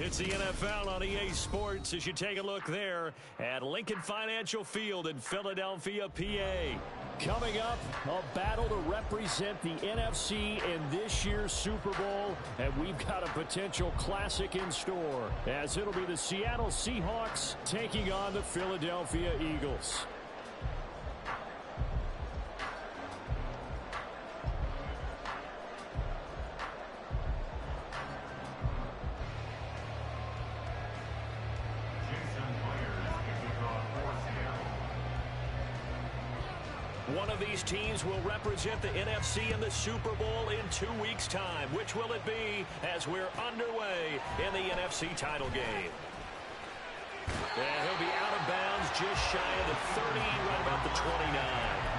It's the NFL on EA Sports as you take a look there at Lincoln Financial Field in Philadelphia, PA. Coming up, a battle to represent the NFC in this year's Super Bowl, and we've got a potential classic in store, as it'll be the Seattle Seahawks taking on the Philadelphia Eagles. One of these teams will represent the NFC in the Super Bowl in 2 weeks' time. Which will it be as we're underway in the NFC title game? And he'll be out of bounds just shy of the 30, right about the 29.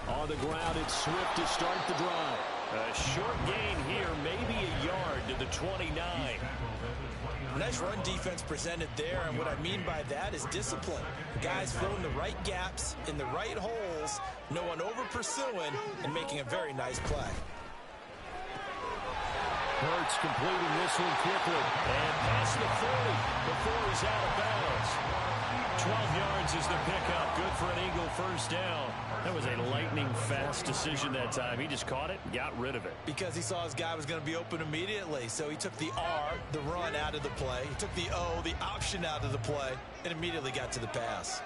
On the ground, it's Swift to start the drive. A short gain here, maybe a yard to the 29. Nice run defense presented there, and what I mean by that is discipline. Guys filling the right gaps in the right holes, no one over pursuing, and making a very nice play. Hurts completing this one quickly and past the 40 before he's out of bounds. 12 yards is the pickup. Good for an Eagle first down. That was a lightning-fast decision that time. He just caught it and got rid of it. Because he saw his guy was going to be open immediately. So he took the R, the run, out of the play. He took the O, the option, out of the play, and immediately got to the pass.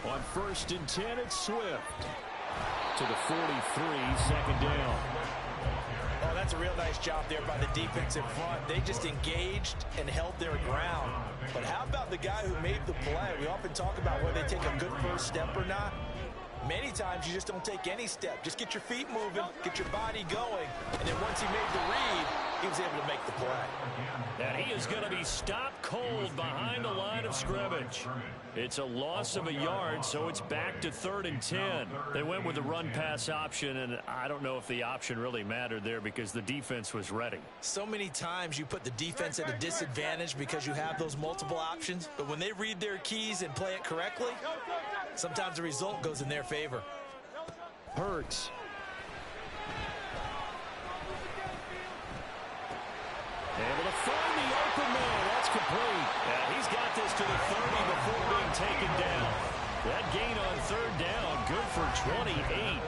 On 1st and 10, it's Swift. To the 43, second down. Oh, that's a real nice job there by the defense in front. They just engaged and held their ground. But how about the guy who made the play? We often talk about whether they take a good first step or not. Many times you just don't take any step. Just get your feet moving, get your body going, and then once he made the read, he was able to make the play. And he is going to be stopped cold behind the line of scrimmage. It's a loss of a yard, so it's back to 3rd and 10. They went with the run-pass option, and I don't know if the option really mattered there because the defense was ready. So many times you put the defense at a disadvantage because you have those multiple options, but when they read their keys and play it correctly, sometimes the result goes in their favor. Hurts. Able to find the open man. That's complete. And he's got this to the 30 before being taken down. That gain on 3rd down, good for 28.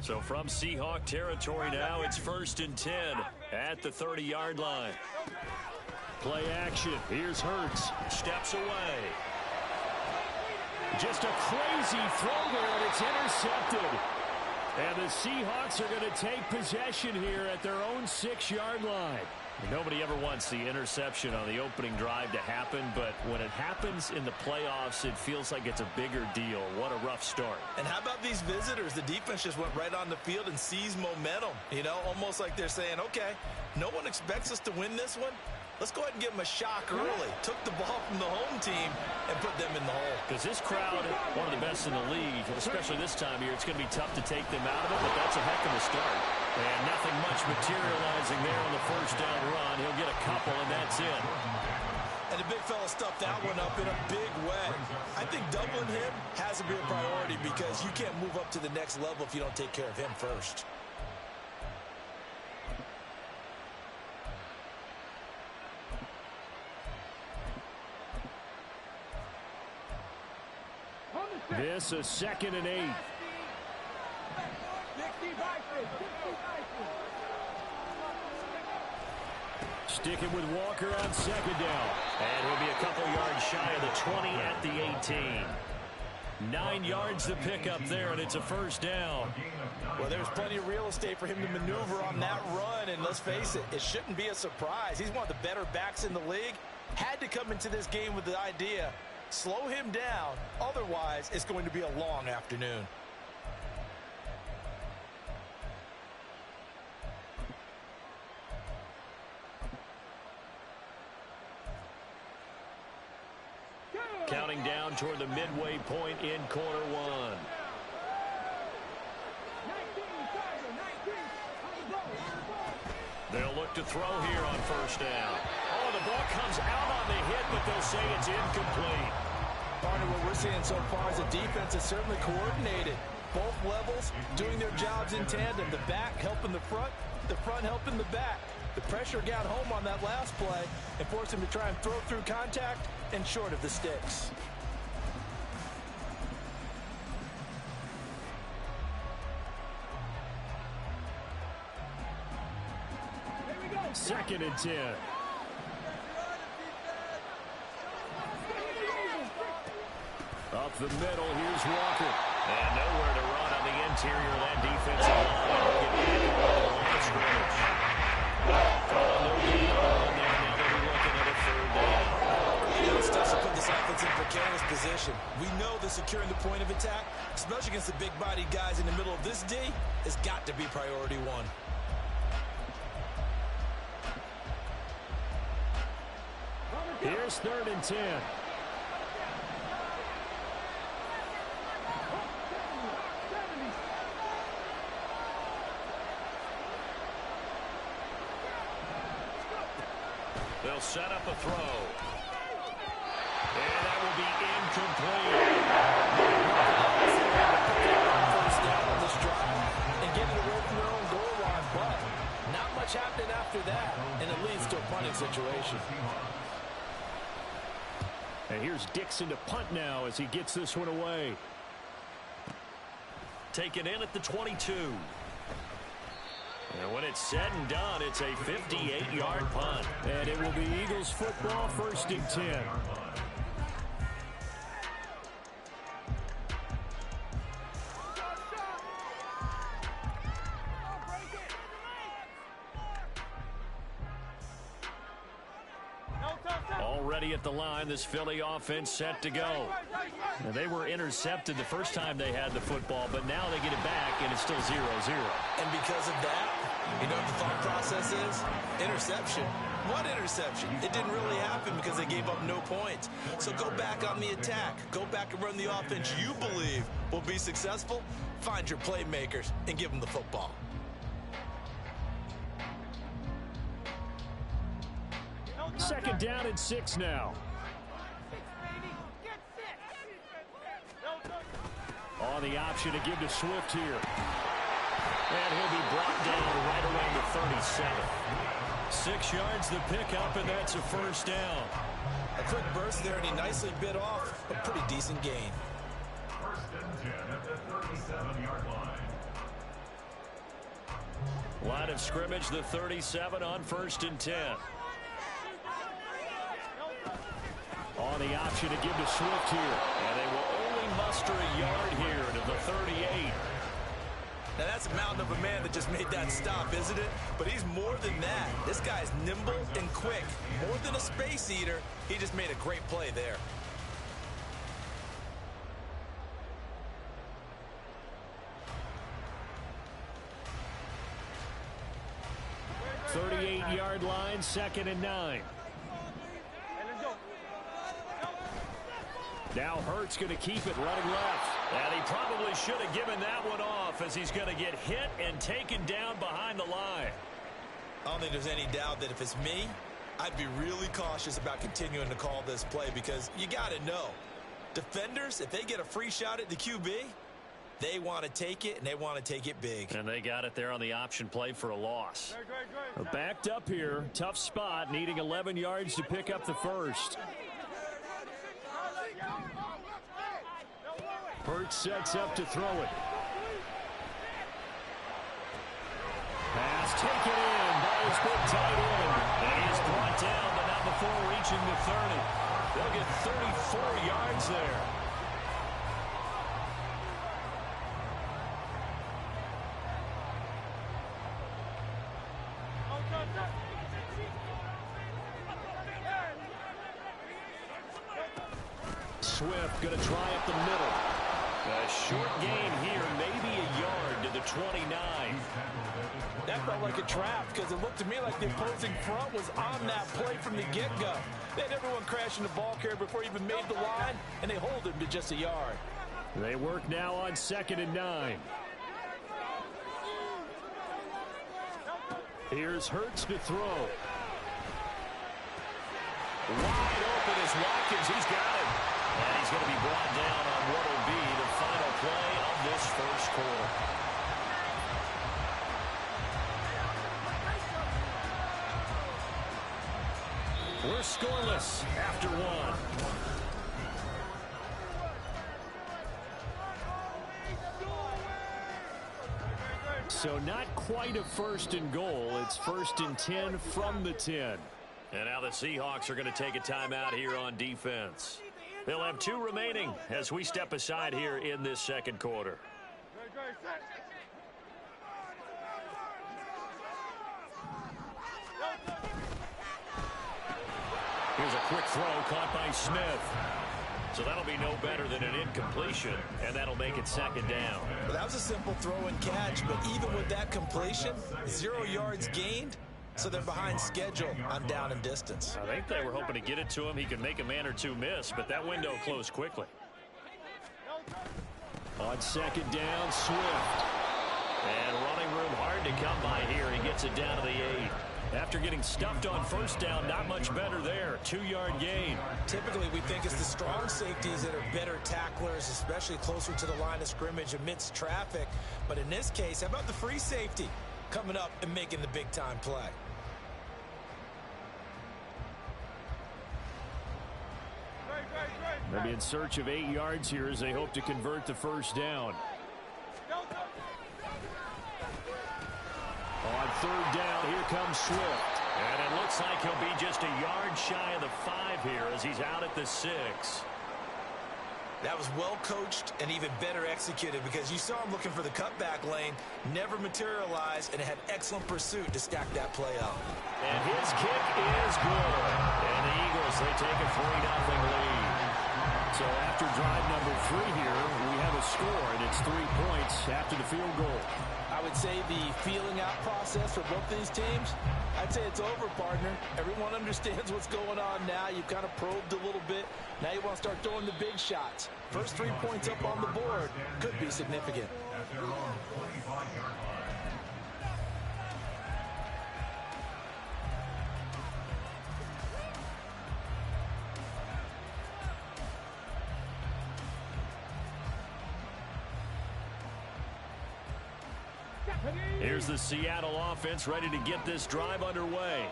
So from Seahawk territory now, it's 1st and 10 at the 30-yard line. Play action. Here's Hurts. Steps away. Just a crazy throw there, and it's intercepted. And the Seahawks are going to take possession here at their own 6-yard line. Nobody ever wants the interception on the opening drive to happen, but when it happens in the playoffs, it feels like it's a bigger deal. What a rough start. And how about these visitors? The defense just went right on the field and seized momentum. You know, almost like they're saying, okay, no one expects us to win this one. Let's go ahead and give them a shock early. Took the ball from the home team and put them in the hole. Because this crowd, one of the best in the league, especially this time of year, it's going to be tough to take them out of it, but that's a heck of a start. And nothing much materializing there on the first down run. He'll get a couple, and that's it. And the big fella stuffed that one up in a big way. I think doubling him has to be a priority because you can't move up to the next level if you don't take care of him first. This is 2nd and 8. Sticking with Walker on 2nd down. And he'll be a couple yards shy of the 20 at the 18. 9 yards to pick up there, and it's a first down. Well, there's plenty of real estate for him to maneuver on that run, and let's face it, it shouldn't be a surprise. He's one of the better backs in the league. Had to come into this game with the idea, slow him down, otherwise it's going to be a long afternoon. Counting down toward the midway point in quarter one. They'll look to throw here on first down. Oh, the ball comes out on the hit, but they'll say it's incomplete. Partner, what we're seeing so far is the defense is certainly coordinated. Both levels doing their jobs in tandem. The back helping the front helping the back. The pressure got home on that last play and forced him to try and throw through contact and short of the sticks. Second and 10. Up the middle, here's Walker. And nowhere to run on the interior of that defensive line. He'll get back on the line of scrimmage. No lead on there. Now they'll be looking at a third down. It starts to put this offense in precarious position. We know that securing the point of attack, especially against the big-bodied guys in the middle of this D, has got to be priority one. Here's 3rd and 10. They'll set up a throw. And that will be incomplete. First down on this drive and get it away from their own goal line, but not much happening after that, and it leads to a punting situation. And here's Dixon to punt now as he gets this one away. Taken in at the 22. And when it's said and done, it's a 58-yard punt. And it will be Eagles football, 1st and 10. Already at the line, this Philly offense set to go. Now, they were intercepted the first time they had the football, but now they get it back, and it's still 0-0. And because of that, you know what the thought process is? Interception. What interception? It didn't really happen because they gave up no points. So go back on the attack. Go back and run the offense you believe will be successful. Find your playmakers and give them the football. Second down and 6 now. On the option to give to Swift here. And he'll be brought down right around the 37. 6 yards the pickup, and that's a first down. A quick burst there, and he nicely bit off a pretty decent gain. 1st and 10 at the 37-yard line. Line of scrimmage, the 37 on 1st and 10. On the option to give to Swift here. And they will only muster a yard here to the 38. Now that's a mountain of a man that just made that stop, isn't it? But he's more than that. This guy's nimble and quick. More than a space eater, he just made a great play there. Thirty-eight-yard line, 2nd and 9. Now Hurts going to keep it running left. And he probably should have given that one off as he's going to get hit and taken down behind the line. I don't think there's any doubt that if it's me, I'd be really cautious about continuing to call this play because you got to know, defenders, if they get a free shot at the QB, they want to take it, and they want to take it big. And they got it there on the option play for a loss. They're backed up here. Tough spot, needing 11 yards to pick up the first. Hurts sets up to throw it. Pass taken in by his big tight end. And he is brought down, but not before reaching the 30. They'll get 34 yards there. Swift going to try up the middle. A short gain here, maybe a yard to the 29. That felt like a trap because it looked to me like the opposing front was on that play from the get-go. They had everyone crashing the ball carrier before he even made the line, and they hold him to just a yard. They work now on 2nd and 9. Here's Hurts to throw. Wide open is Watkins. He's got it. And he's going to be brought down on what will be the final play of this first quarter. We're scoreless after one. So not quite a 1st and goal. It's 1st and 10 from the 10. And now the Seahawks are going to take a timeout here on defense. They'll have 2 remaining as we step aside here in this second quarter. Here's a quick throw caught by Smith. So that'll be no better than an incompletion, and that'll make it 2nd down. Well, that was a simple throw and catch, but even with that completion, 0 yards gained. So they're behind schedule on down and distance. I think they were hoping to get it to him. He could make a man or 2 miss, but that window closed quickly. On 2nd down, Swift. And running room hard to come by here. He gets it down to the 8. After getting stuffed on 1st down, not much better there. 2-yard gain. Typically, we think it's the strong safeties that are better tacklers, especially closer to the line of scrimmage amidst traffic. But in this case, how about the free safety coming up and making the big-time play? They'll be in search of 8 yards here as they hope to convert the 1st down. On 3rd down, here comes Swift. And it looks like he'll be just a yard shy of the 5 here as he's out at the 6. That was well coached and even better executed because you saw him looking for the cutback lane, never materialized, and had excellent pursuit to stack that play up. And his kick is good. And the Eagles, they take a 3-0 lead. So after drive number 3 here, we have a score, and it's 3 points after the field goal. I would say the feeling out process for both these teams, I'd say it's over, partner. Everyone understands what's going on now. You've kind of probed a little bit. Now you want to start throwing the big shots. First 3 points up on the board could be significant. Here's the Seattle offense ready to get this drive underway.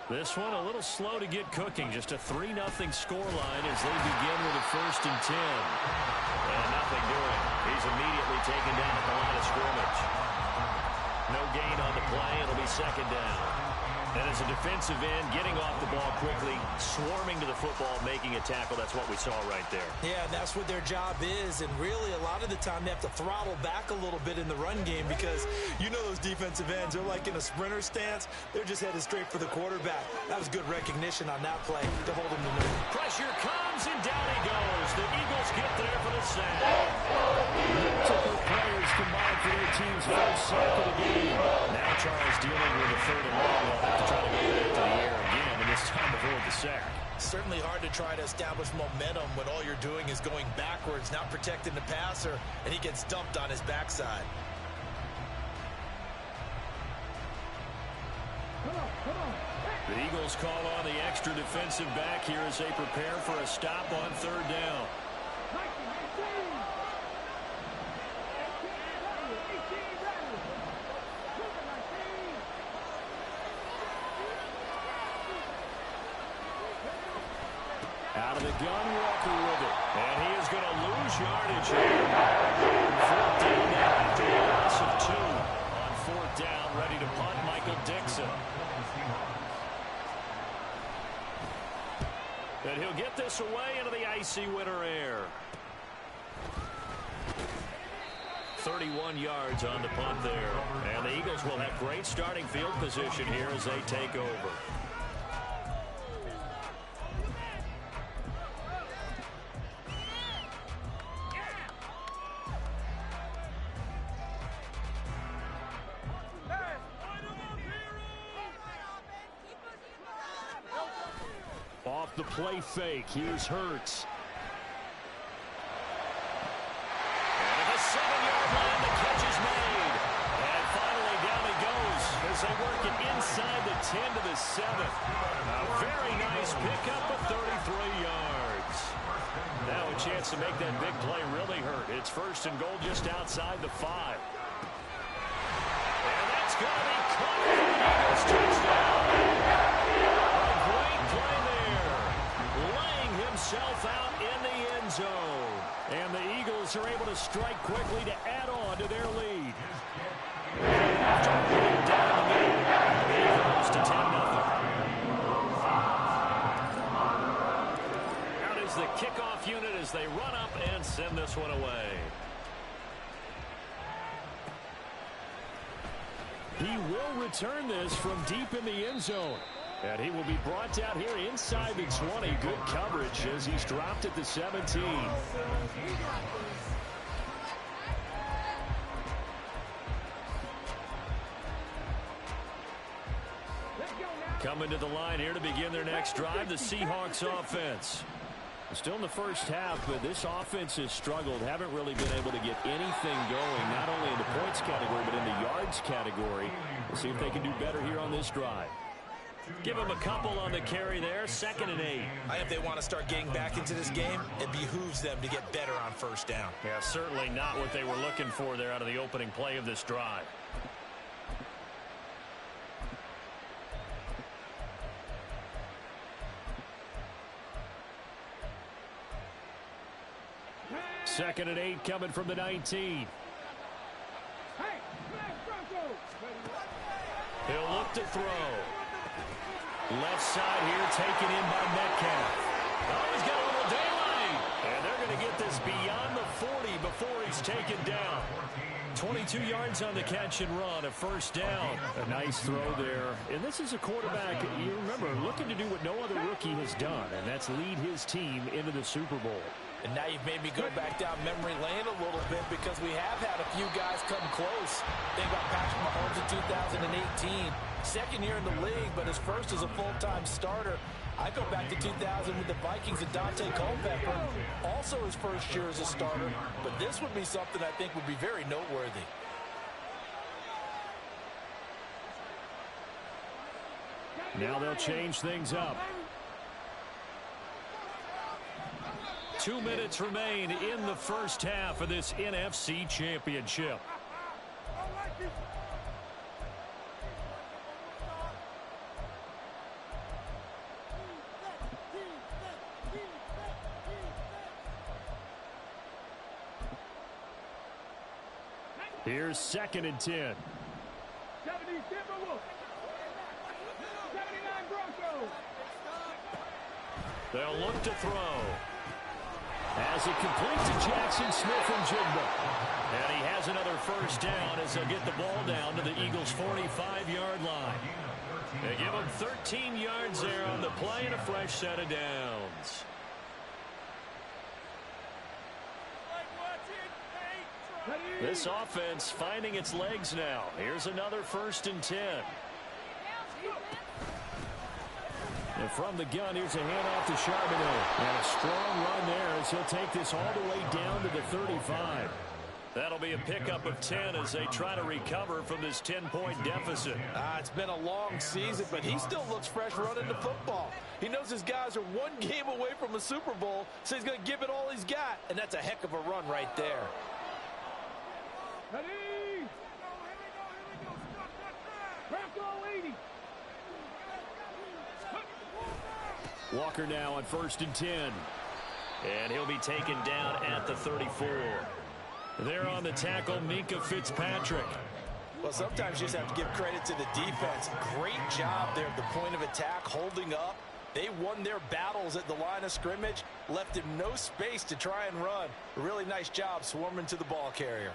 This one a little slow to get cooking. Just a 3-0 scoreline as they begin with a 1st and 10. And nothing doing. He's immediately taken down at the line of scrimmage. No gain on the play. It'll be 2nd down. And as a defensive end, getting off the ball quickly, swarming to the football, making a tackle, that's what we saw right there. Yeah, that's what their job is. And really, a lot of the time, they have to throttle back a little bit in the run game because you know those defensive ends, they're like in a sprinter stance. They're just headed straight for the quarterback. That was good recognition on that play to hold him to noon. Pressure comes, and down he goes. The Eagles get there for the sack. Multiple players combined for their team's first sack of the game. Now Charles dealing with a 3rd and long. We'll have to try to go back to the air again, and this time avoid the sack. Certainly hard to try to establish momentum when all you're doing is going backwards, not protecting the passer, and he gets dumped on his backside. The Eagles call on the extra defensive back here as they prepare for a stop on third down. Out of the gun, Walker with it. And he is going to lose yardage here. Fourth down now after a loss of 2. On fourth down, ready to punt, Michael Dixon. And he'll get this away into the icy winter air. 31 yards on the punt there. And the Eagles will have great starting field position here as they take over. Off the play fake, here's Hurts. And at the 7-yard line, the catch is made. And finally down he goes as they work it inside the 10 to the 7. A very nice pickup of 33 yards. Now a chance to make that big play really hurt. It's first and goal just outside the 5. And that's going to be caught for the Eagles touchdown. Himself out in the end zone. And the Eagles are able to strike quickly to add on to their lead. After running down the middle, it goes to 10-0. Out is the kickoff unit as they run up and send this one away. He will return this from deep in the end zone. And he will be brought down here inside the 20. Good coverage as he's dropped at the 17. Coming to the line here to begin their next drive, the Seahawks offense. Still in the first half, but this offense has struggled. Haven't really been able to get anything going, not only in the points category, but in the yards category. We'll see if they can do better here on this drive. Give them a couple on the carry there. 2nd and 8. I think they want to start getting back into this game. It behooves them to get better on first down. Yeah, certainly not what they were looking for there out of the opening play of this drive. Second and 8 coming from the 19. He'll look to throw. Left side here taken in by Metcalf. Oh, he's got a little daylight. And they're going to get this beyond the 40 before he's taken down. 22 yards on the catch and run, a first down. A nice throw there. And this is a quarterback, you remember, looking to do what no other rookie has done, and that's lead his team into the Super Bowl. And now you've made me go back down memory lane a little bit because we have had a few guys come close. Think about Patrick Mahomes in 2018. Second year in the league, but his first as a full-time starter. I go back to 2000 with the Vikings and Dante Culpepper. Also his first year as a starter. But this would be something I think would be very noteworthy. Now they'll change things up. 2 minutes remain in the first half of this NFC Championship. Here's 2nd and 10. 79 Broncos. They'll look to throw. As it completes to Jackson Smith and Jigba. And he has another first down as they'll get the ball down to the Eagles' 45-yard line. They give them 13 yards there on the play and a fresh set of downs. This offense finding its legs now. Here's another 1st and 10. And from the gun, here's a handoff to Charbonnet. And a strong run there as he'll take this all the way down to the 35. That'll be a pickup of 10 as they try to recover from this 10-point deficit. It's been a long season, but he still looks fresh running the football. He knows his guys are one game away from a Super Bowl, so he's going to give it all he's got. And that's a heck of a run right there. Ready? Bronco 80. Walker now on 1st and 10. And he'll be taken down at the 34. There on the tackle, Minkah Fitzpatrick. Well, sometimes you just have to give credit to the defense. Great job there at the point of attack, holding up. They won their battles at the line of scrimmage, left him no space to try and run. A really nice job swarming to the ball carrier.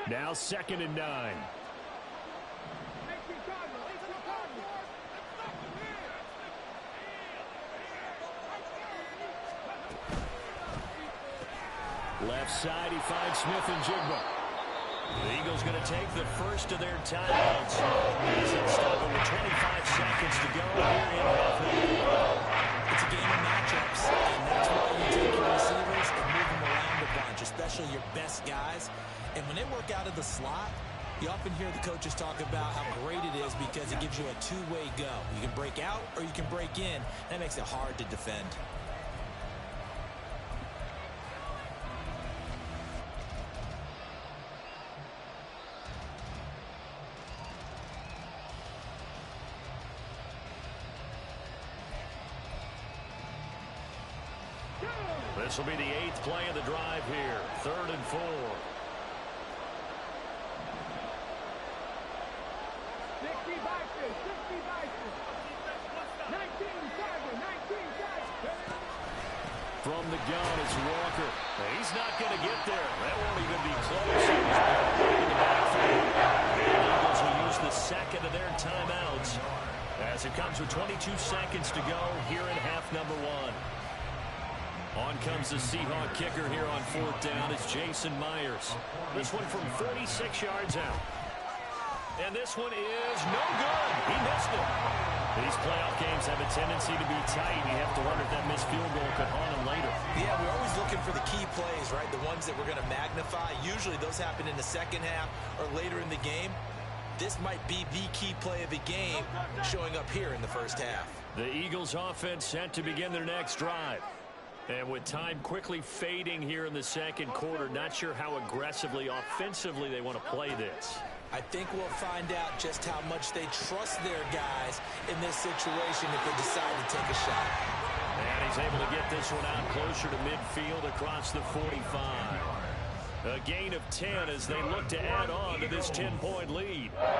Now 2nd and 9. Left side, he finds Smith and Jigba. The Eagles going to take the first of their timeouts. As they stop it with 25 seconds to go here in half. It's a game of matchups, and that's why you take your receivers and move them around a bunch, especially your best guys. And when they work out of the slot, you often hear the coaches talk about how great it is because it gives you a two-way go. You can break out or you can break in. That makes it hard to defend. This will be the 8th play of the drive here. 3rd and 4. 60 boxes, 60 boxes. 19 target, 19 target. From the gun, it's Walker. He's not going to get there. That won't even be close. He's in the backfield. The Eagles will use the second of their timeouts as it comes with 22 seconds to go here in half number 1. On comes the Seahawk kicker here on 4th down. It's Jason Myers. This one from 46 yards out. And this one is no good. He missed it. These playoff games have a tendency to be tight. You have to wonder if that missed field goal could haunt him later. Yeah, we're always looking for the key plays, right? The ones that we're going to magnify. Usually those happen in the second half or later in the game. This might be the key play of the game showing up here in the first half. The Eagles offense set to begin their next drive. And with time quickly fading here in the second quarter, not sure how aggressively, offensively they want to play this. I think we'll find out just how much they trust their guys in this situation if they decide to take a shot. And he's able to get this one out closer to midfield across the 45. A gain of 10 as they look to add on to this 10-point lead. 1st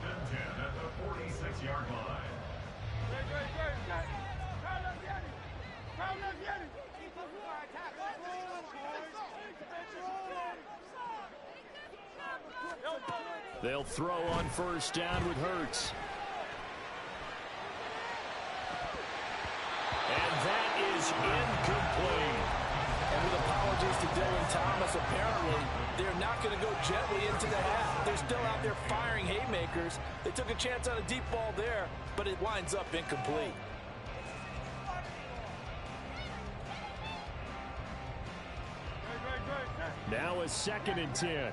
and 10 at the 46-yard line. They'll throw on 1st down with Hurts. And that is incomplete. And with apologies to Dylan Thomas, apparently they're not going to go gently into the half. They're still out there firing haymakers. They took a chance on a deep ball there, but it winds up incomplete. Now a 2nd and 10.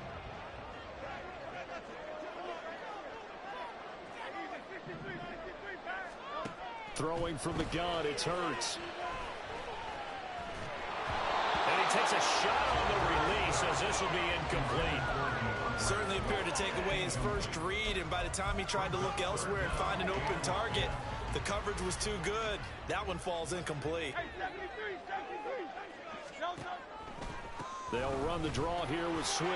Throwing from the gun, it's Hurts. And he takes a shot on the release as this will be incomplete. Certainly appeared to take away his first read, and by the time he tried to look elsewhere and find an open target, the coverage was too good. That one falls incomplete. They'll run the draw here with Swift.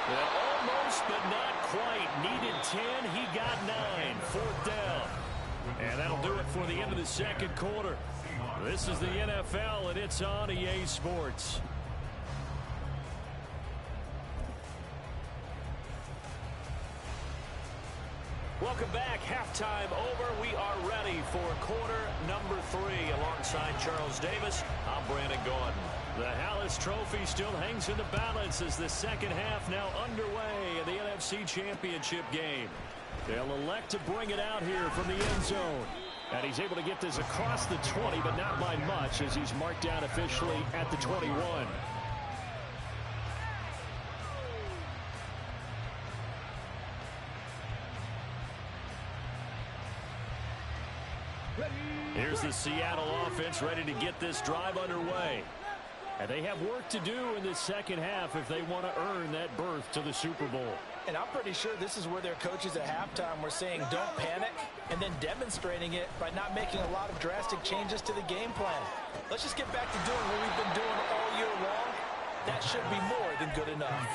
Almost, but not quite. Needed 10, he got 9. 4th down. And that'll do it for the end of the second quarter. This is the NFL, and it's on EA Sports. Welcome back. Halftime over. We are ready for quarter number 3. Alongside Charles Davis, I'm Brandon Gordon. The Hallis Trophy still hangs in the balance as the second half now underway in the NFC Championship game. They'll elect to bring it out here from the end zone. And he's able to get this across the 20, but not by much as he's marked down officially at the 21. Here's the Seattle offense ready to get this drive underway. And they have work to do in the second half if they want to earn that berth to the Super Bowl. And I'm pretty sure this is where their coaches at halftime were saying don't panic, and then demonstrating it by not making a lot of drastic changes to the game plan. Let's just get back to doing what we've been doing all year long. That should be more than good enough.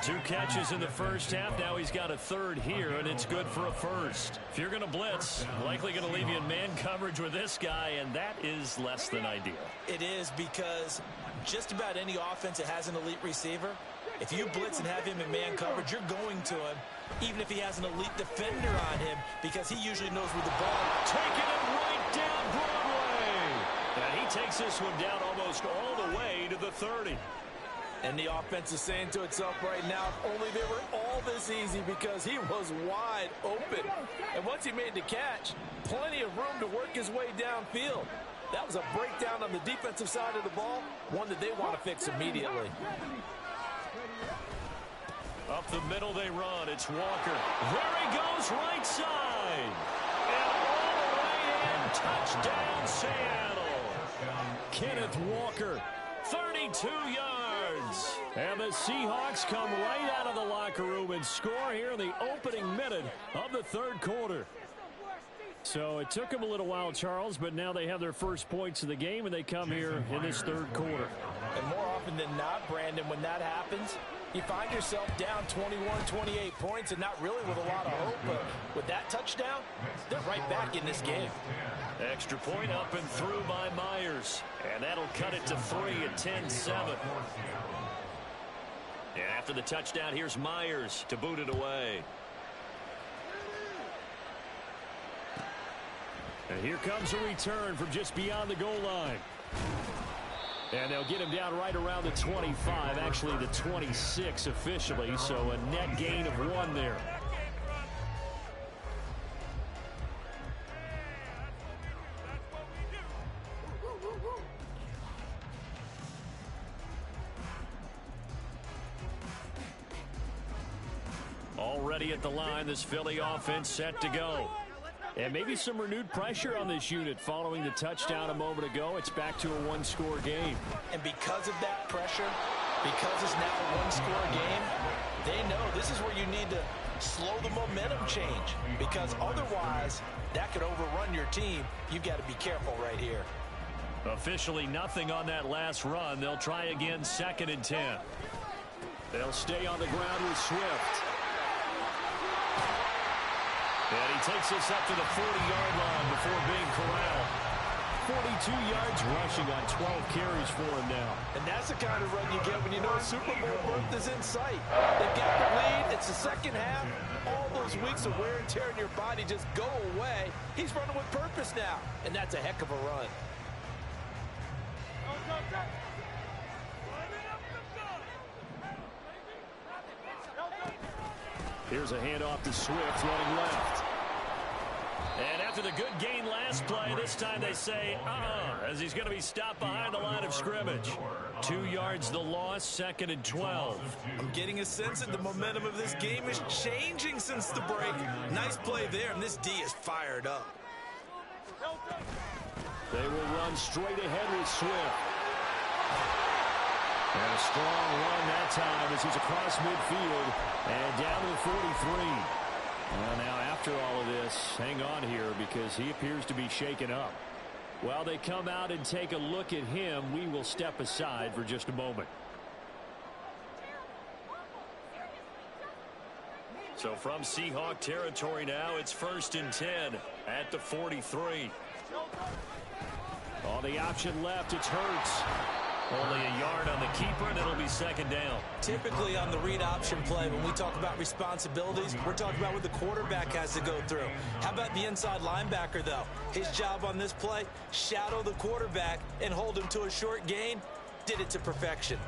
2 catches in the first half. Now he's got a third here, and it's good for a first. If you're going to blitz, likely going to leave you in man coverage with this guy, and that is less than ideal. It is, because just about any offense that has an elite receiver, if you blitz and have him in man coverage, you're going to him, even if he has an elite defender on him, because he usually knows where the ball is. Taking it right down Broadway. And he takes this one down almost all the way to the 30. And the offense is saying to itself right now, if only they were all this easy, because he was wide open. And once he made the catch, plenty of room to work his way downfield. That was a breakdown on the defensive side of the ball, one that they want to fix immediately. Up the middle they run. It's Walker. There he goes, right side. And all the way in. Touchdown, Seattle. Kenneth Walker, 32 yards. And the Seahawks come right out of the locker room and score here in the opening minute of the third quarter. So it took them a little while, Charles, but now they have their first points of the game, and they come here in this third quarter. And more often than not, Brandon, when that happens, you find yourself down 21, 28 points and not really with a lot of hope. But with that touchdown, they're right back in this game. Extra point up and through by Myers. And that'll cut it to 3 at 10-7. And after the touchdown, here's Myers to boot it away. And here comes a return from just beyond the goal line. And they'll get him down right around the 25, actually the 26 officially, so a net gain of 1 there. Already at the line, this Philly offense set to go. And maybe some renewed pressure on this unit following the touchdown a moment ago. It's back to a one-score game. And because of that pressure, because it's now a one-score game, they know this is where you need to slow the momentum change, because otherwise that could overrun your team. You've got to be careful right here. Officially nothing on that last run. They'll try again, 2nd and 10. They'll stay on the ground with Swift. And he takes this up to the 40-yard line before being corralled. 42 yards rushing on 12 carries for him now. And that's the kind of run you get when you know Super Bowl berth is in sight. They've got the lead. It's the second half. All those weeks of wear and tear in your body just go away. He's running with purpose now, and that's a heck of a run. Here's a handoff to Swift running left. And after the good gain last play, this time they say, as he's going to be stopped behind the line of scrimmage. 2 yards the loss, 2nd and 12. I'm getting a sense that the momentum of this game is changing since the break. Nice play there, and this D is fired up. They will run straight ahead with Swift. And a strong run that time as he's across midfield and down to the 43. Well, now after all of this, hang on here because he appears to be shaken up. While they come out and take a look at him, we will step aside for just a moment. So from Seahawk territory now, it's 1st and 10 at the 43. On the option left, it's Hurts. Only a yard on the keeper, and it'll be second down. Typically on the read option play, when we talk about responsibilities, we're talking about what the quarterback has to go through. How about the inside linebacker, though? His job on this play, shadow the quarterback and hold him to a short gain. Did it to perfection.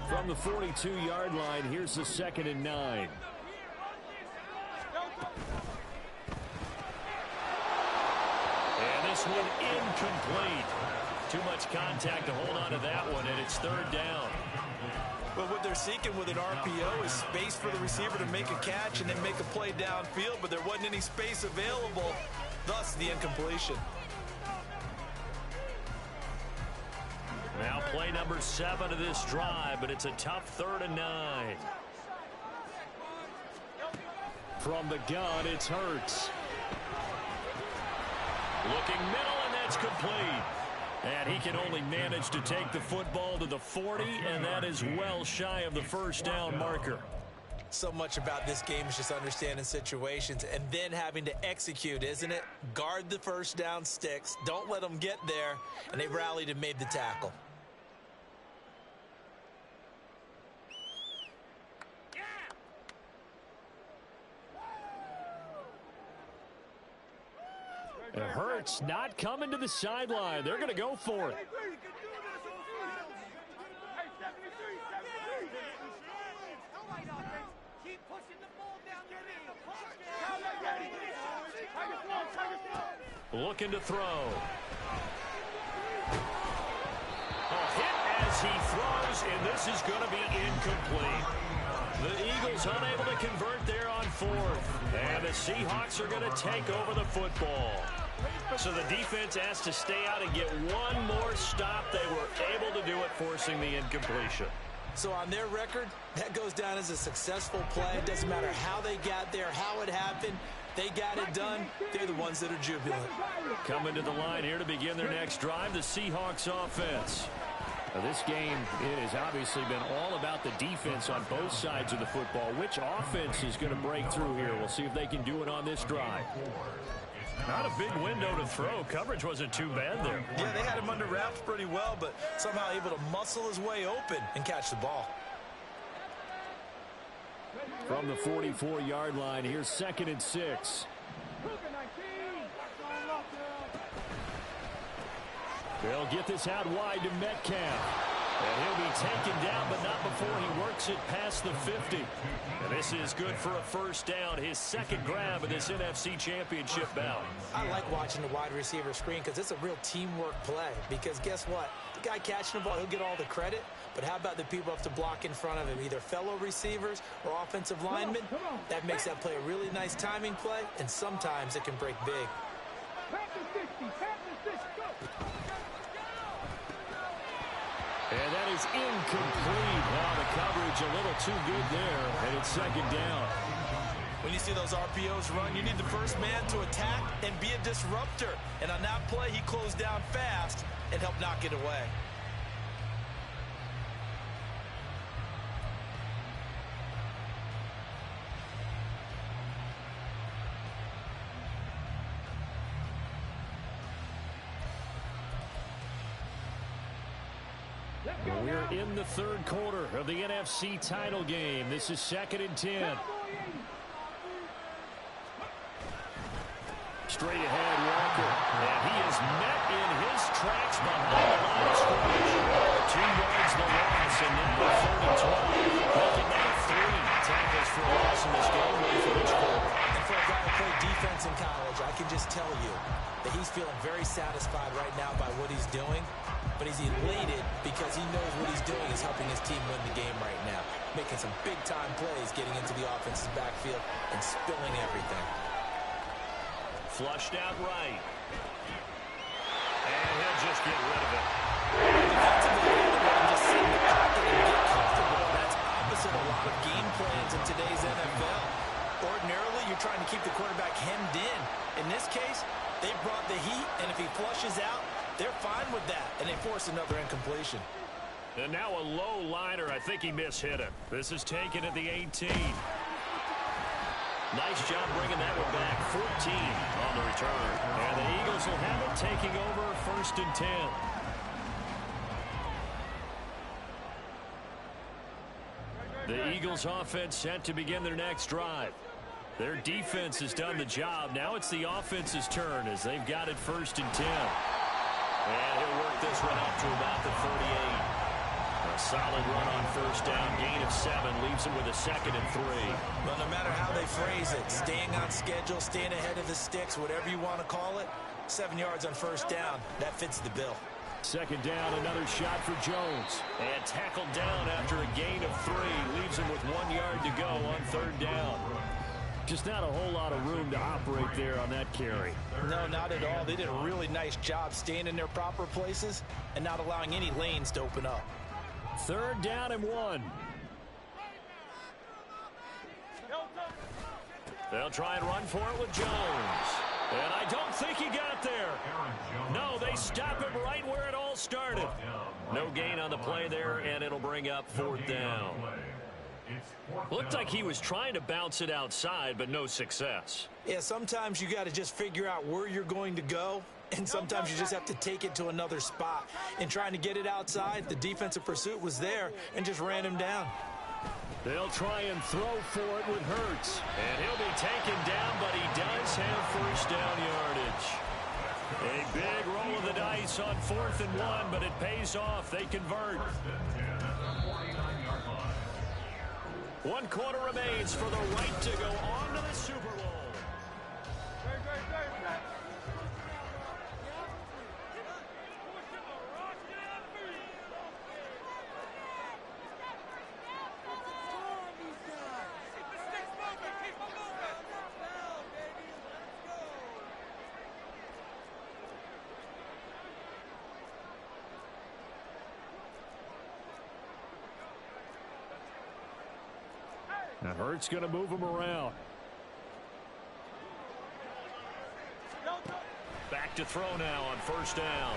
From the 42-yard line, here's the 2nd and 9. And this one incomplete. Too much contact to hold on to that one, and it's 3rd down. Well, what they're seeking with an RPO is space for the receiver to make a catch and then make a play downfield, but there wasn't any space available, thus the incompletion. Now play number 7 of this drive, but it's a tough 3rd and 9. From the gun, it's Hurts. Looking middle, and that's complete. And he can only manage to take the football to the 40, and that is well shy of the 1st down marker. So much about this game is just understanding situations and then having to execute, isn't it? Guard the 1st down sticks. Don't let them get there, and they rallied and made the tackle. It hurts not coming to the sideline. They're going to go for it. Looking to throw. A hit as he throws, and this is going to be incomplete. The Eagles unable to convert there on 4th. And the Seahawks are going to take over the football. So the defense has to stay out and get one more stop. They were able to do it, forcing the incompletion. So on their record, that goes down as a successful play. It doesn't matter how they got there, how it happened. They got it done. They're the ones that are jubilant. Coming to the line here to begin their next drive, the Seahawks offense. Now this game, it has obviously been all about the defense on both sides of the football. Which offense is going to break through here? We'll see if they can do it on this drive. Not a big window to throw. Coverage wasn't too bad there. Yeah, they had him under wraps pretty well, but somehow able to muscle his way open and catch the ball. From the 44-yard line, here's 2nd and 6. They'll get this out wide to Metcalf. And he'll be taken down, but not before he works it past the 50. And this is good for a 1st down, his 2nd grab of this NFC Championship bout. I like watching the wide receiver screen because it's a real teamwork play. Because guess what? The guy catching the ball, he'll get all the credit. But how about the people who have to block in front of him, either fellow receivers or offensive linemen? That makes that play a really nice timing play, and sometimes it can break big. And that is incomplete. Wow, the coverage a little too good there, and it's 2nd down. When you see those RPOs run, you need the first man to attack and be a disruptor. And on that play, he closed down fast and helped knock it away. We're in the 3rd quarter of the NFC title game. This is 2nd and 10. Straight ahead, Walker. And he is met in his tracks behind the line of scrimmage. 2 yards the loss, and now 3rd and 12. Making that 3 tackles for a loss in this game. Ready for each quarter. And for a guy who played defense in college, I can just tell you that he's feeling very satisfied right now by what he's doing. But he's elated because he knows what he's doing is helping his team win the game right now. Making some big-time plays, getting into the offense's backfield and spilling everything. Flushed out right. And he'll just get rid of it. Defensively, just sit in the pocket and get comfortable. That's opposite a lot of game plans in today's NFL. Ordinarily, you're trying to keep the quarterback hemmed in. In this case, they brought the heat, and if he flushes out, they're fine with that, and they force another incompletion. And now a low liner. I think he mishit it. This is taken at the 18. Nice job bringing that one back. 14 on the return. And the Eagles will have it, taking over 1st and 10. The Eagles offense set to begin their next drive. Their defense has done the job. Now it's the offense's turn as they've got it 1st and 10. And he'll work this one up to about the 38. A solid run on 1st down. Gain of 7 leaves him with a 2nd and 3. Well, no matter how they phrase it, staying on schedule, staying ahead of the sticks, whatever you want to call it, 7 yards on 1st down, that fits the bill. 2nd down, another shot for Jones. And tackled down after a gain of 3. Leaves him with 1 yard to go on 3rd down. Just not a whole lot of room to operate there on that carry. No, not at all. They did a really nice job staying in their proper places and not allowing any lanes to open up. 3rd down and 1. They'll try and run for it with Jones. And I don't think he got there. No, they stop him right where it all started. No gain on the play there, and it'll bring up 4th down. Looked like he was trying to bounce it outside, but no success. Yeah, sometimes you got to just figure out where you're going to go, and sometimes you just have to take it to another spot. In trying to get it outside, the defensive pursuit was there and just ran him down. They'll try and throw for it with Hurts. And he'll be taken down, but he does have 1st down yardage. A big roll of the dice on 4th and 1, but it pays off. They convert. 1 quarter remains for the right to go on to the Super Bowl. Now Hurts going to move him around. Back to throw now on 1st down.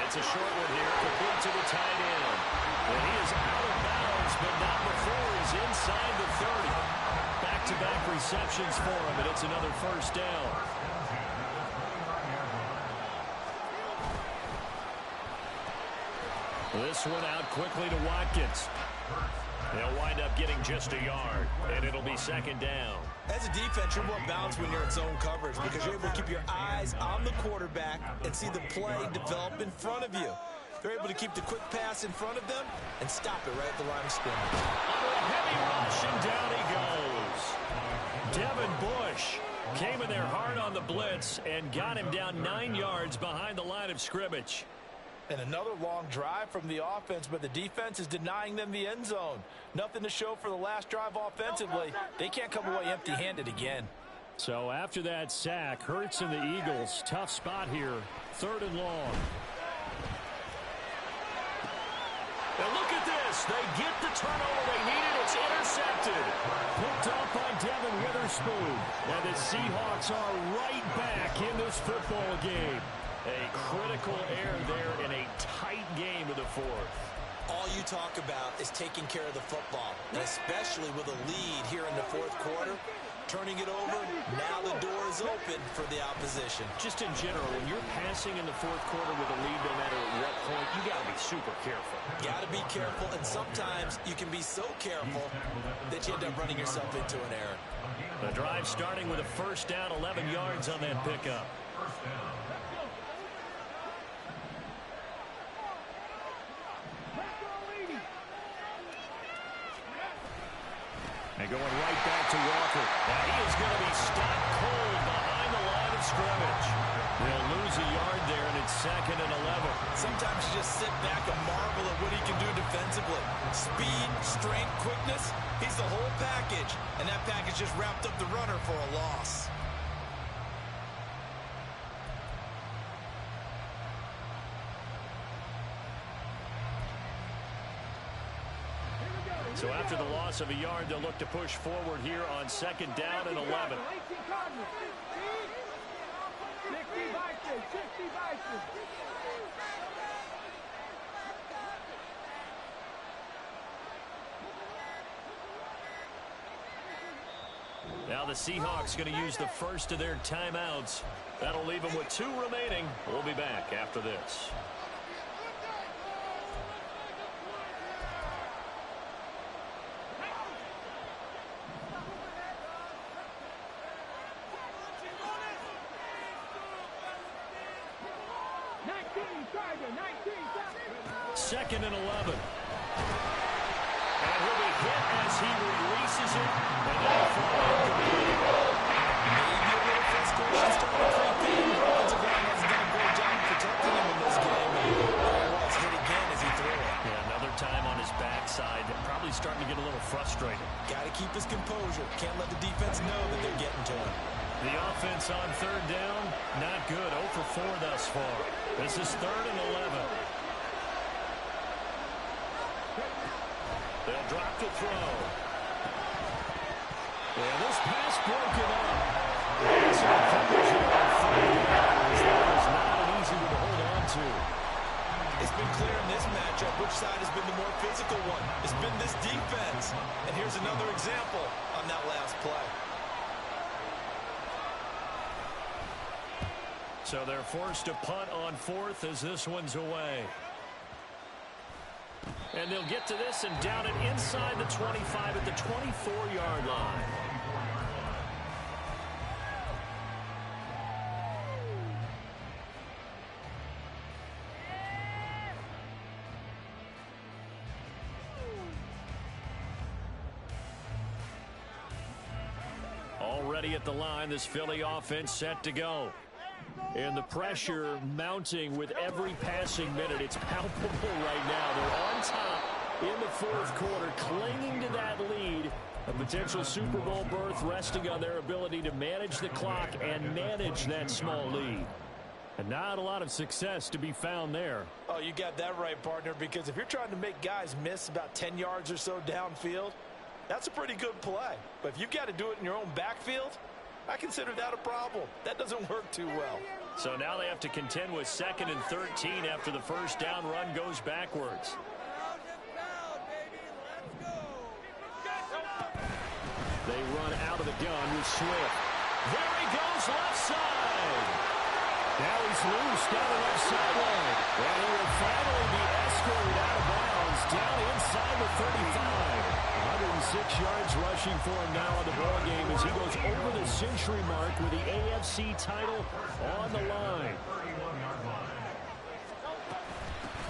It's a short one here, complete to the tight end. And he is out of bounds, but not before he's inside the 30. Back-to-back receptions for him, and it's another 1st down. This one out quickly to Watkins. They'll wind up getting just a yard, and it'll be 2nd down. As a defense, you're more balanced when you're in zone coverage because you're able to keep your eyes on the quarterback and see the play develop in front of you. They're able to keep the quick pass in front of them and stop it right at the line of scrimmage. Under a heavy rush, and down he goes. Devin Bush came in there hard on the blitz and got him down 9 yards behind the line of scrimmage. And another long drive from the offense, but the defense is denying them the end zone. Nothing to show for the last drive offensively. They can't come away empty-handed again. So after that sack, Hurts and the Eagles, tough spot here, 3rd and long. And look at this. They get the turnover they needed. It's intercepted. Picked off by Devin Witherspoon. And the Seahawks are right back in this football game. A critical error there in a tight game of the 4th. All you talk about is taking care of the football, and especially with a lead here in the 4th quarter. Turning it over, now the door is open for the opposition. Just in general, when you're passing in the 4th quarter with a lead, no matter at what point, you got to be super careful. Got to be careful, and sometimes you can be so careful that you end up running yourself into an error. The drive starting with a 1st down, 11 yards on that pickup. And going right back to Walker. Now he is going to be stopped cold behind the line of scrimmage. They'll lose a yard there, and it's 2nd and 11. Sometimes you just sit back and marvel at what he can do defensively. Speed, strength, quickness, he's the whole package. And that package just wrapped up the runner for a loss. So after the loss of a yard, they'll look to push forward here on 2nd down and 11. 60 Vikings. Now the Seahawks going to use the first of their timeouts. That'll leave them with 2 remaining. We'll be back after this. Second and 11. And he'll be hit as he releases it. And that'll fall incomplete. Maybe a little frustration starting to creep in. The offensive line hasn't done a great job protecting him in this game. And there he was, hit again as he threw it. Yeah, another time on his backside. Probably starting to get a little frustrated. Got to keep his composure. Can't let the defense know that they're getting to him. The offense on third down, not good. 0 for 4 thus far. This is 3rd and 11. They'll drop to throw. And this pass broken up. It's a conversion on 3rd down. That is not an easy one to hold on to. It's been clear in this matchup which side has been the more physical one. It's been this defense. And here's another example on that last play. So they're forced to punt on 4th as this one's away. And they'll get to this and down it inside the 25 at the 24-yard line. Already at the line, this Philly offense set to go. And the pressure mounting with every passing minute. It's palpable right now. They're on top in the 4th quarter, clinging to that lead. A potential Super Bowl berth resting on their ability to manage the clock and manage that small lead. And not a lot of success to be found there. Oh, you got that right, partner, because if you're trying to make guys miss about 10 yards or so downfield, that's a pretty good play. But if you've got to do it in your own backfield, I consider that a problem. That doesn't work too well. So now they have to contend with 2nd and 13 after the first down run goes backwards. They run out of the gun with Swift. There he goes, left side. Now he's loose down the left sideline. And he will finally be escorted out of bounds down inside the 35. 106 yards rushing for him now in the ball game as he goes over the century mark with the AFC title on the line.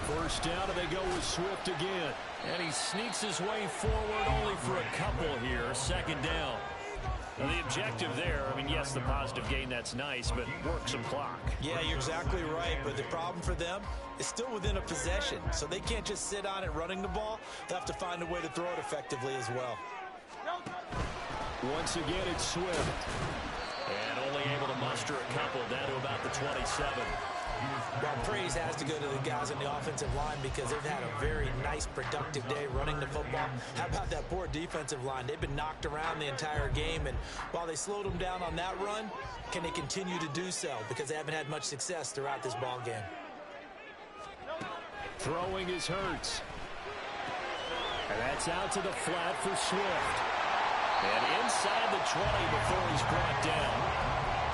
First down, and they go with Swift again. And he sneaks his way forward only for a couple here. 2nd down. Now the objective there, I mean, yes, the positive gain, that's nice, but work some clock. Yeah, you're exactly right, but the problem for them is still within a possession, so they can't just sit on it running the ball. They'll have to find a way to throw it effectively as well. Once again, it's Swift. And only able to muster a couple down to about the 27. Well, praise has to go to the guys on the offensive line because they've had a very nice, productive day running the football. How about that poor defensive line? They've been knocked around the entire game, and while they slowed them down on that run, can they continue to do so? Because they haven't had much success throughout this ball game. Throwing is Hurts. And that's out to the flat for Swift. And inside the 20 before he's brought down.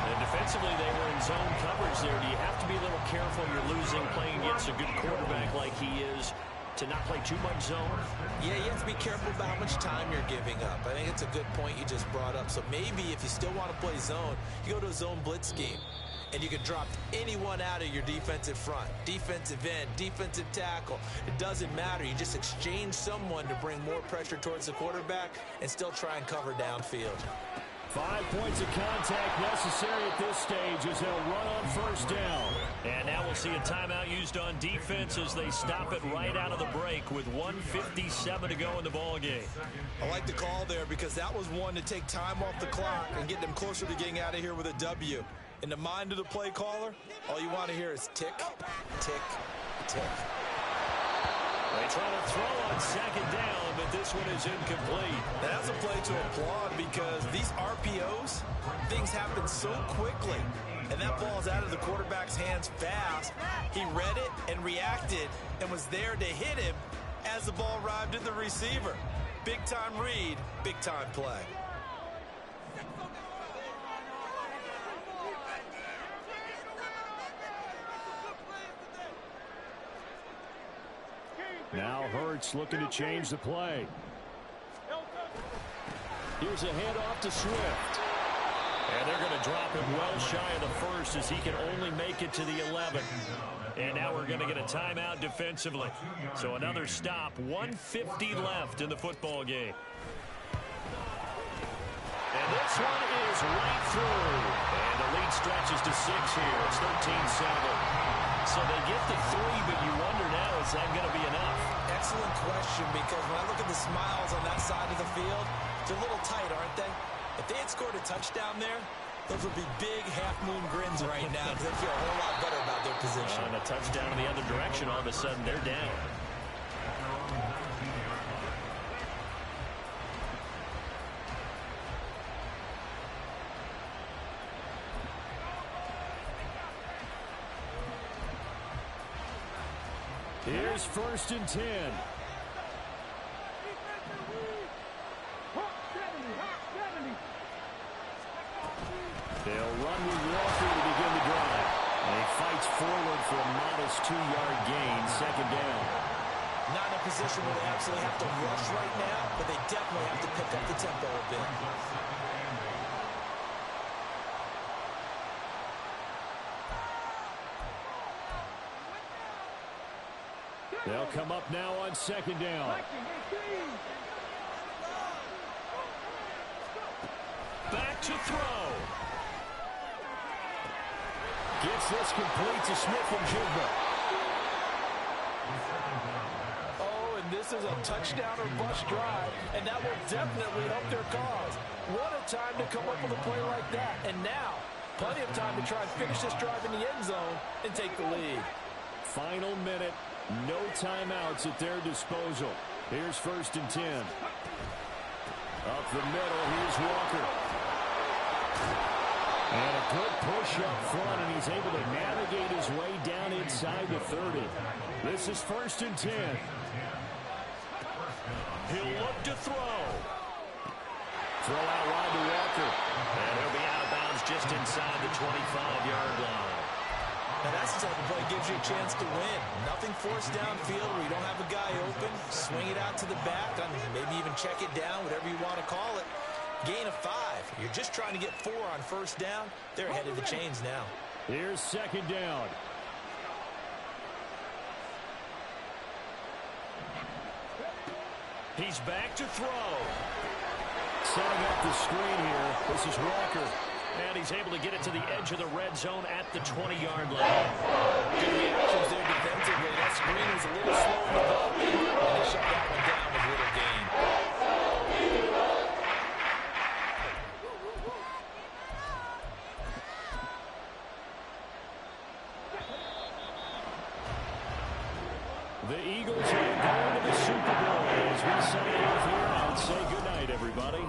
And defensively, they were in zone coverage there. Do you have to be a little careful? You're losing playing against a good quarterback like he is to not play too much zone? Yeah, you have to be careful about how much time you're giving up. I think it's a good point you just brought up. So maybe if you still want to play zone, you go to a zone blitz scheme. And you can drop anyone out of your defensive front, defensive end, defensive tackle. It doesn't matter. You just exchange someone to bring more pressure towards the quarterback and still try and cover downfield. 5 points of contact necessary at this stage as they'll run on first down. And now we'll see a timeout used on defense as they stop it right out of the break with 1:57 to go in the ball game. I like the call there because that was one to take time off the clock and get them closer to getting out of here with a W. In the mind of the play caller, all you want to hear is tick, tick, tick. They try to throw on second down, but this one is incomplete. That's a play to applaud because these RPOs, things happen so quickly. And that ball's out of the quarterback's hands fast. He read it and reacted and was there to hit him as the ball arrived at the receiver. Big time read, big time play. Now Hurts looking to change the play. Here's a handoff to Swift. And they're going to drop him well shy of the first as he can only make it to the 11. And now we're going to get a timeout defensively. So another stop, 1:50 left in the football game. And this one is right through. And the lead stretches to 6 here. It's 13-7. So they get the 3, but you wonder now, is that going to be enough? Excellent question, because when I look at the smiles on that side of the field, they're a little tight, aren't they? If they had scored a touchdown there, those would be big half-moon grins right now because they feel a whole lot better about their position. And a touchdown in the other direction, all of a sudden they're down. Here's 1st and 10. They'll run with Walker to begin the drive. And he fights forward for a modest 2-yard gain, 2nd down. Not in a position where they absolutely have to rush right now, but they definitely have to pick up the tempo a bit. They'll come up now on 2nd down. Back to throw. Gets this complete to Smith-Njigba. Oh, and this is a touchdown or bust drive, and that will definitely help their cause. What a time to come up with a play like that. And now, plenty of time to try and finish this drive in the end zone and take the lead. Final minute. No timeouts at their disposal. Here's 1st and 10. Up the middle, here's Walker. And a good push up front, and he's able to navigate his way down inside the 30. This is 1st and 10. He'll look to throw. Throw out wide to Walker. And he'll be out of bounds just inside the 25-yard line. Now that's the type of play that gives you a chance to win. Nothing forced downfield where you don't have a guy open. Swing it out to the back, maybe even check it down, whatever you want to call it. Gain of 5. You're just trying to get 4 on 1st down. They're ahead of the chains now. Here's 2nd down. He's back to throw. Setting up the screen here. This is Walker. And he's able to get it to the edge of the red zone at the 20-yard line. Good reactions there defensively. That screen was a little slow in developing, and they shut that one down with little gain. The Eagles are going to the Super Bowl as we sign off here and say goodnight, everybody.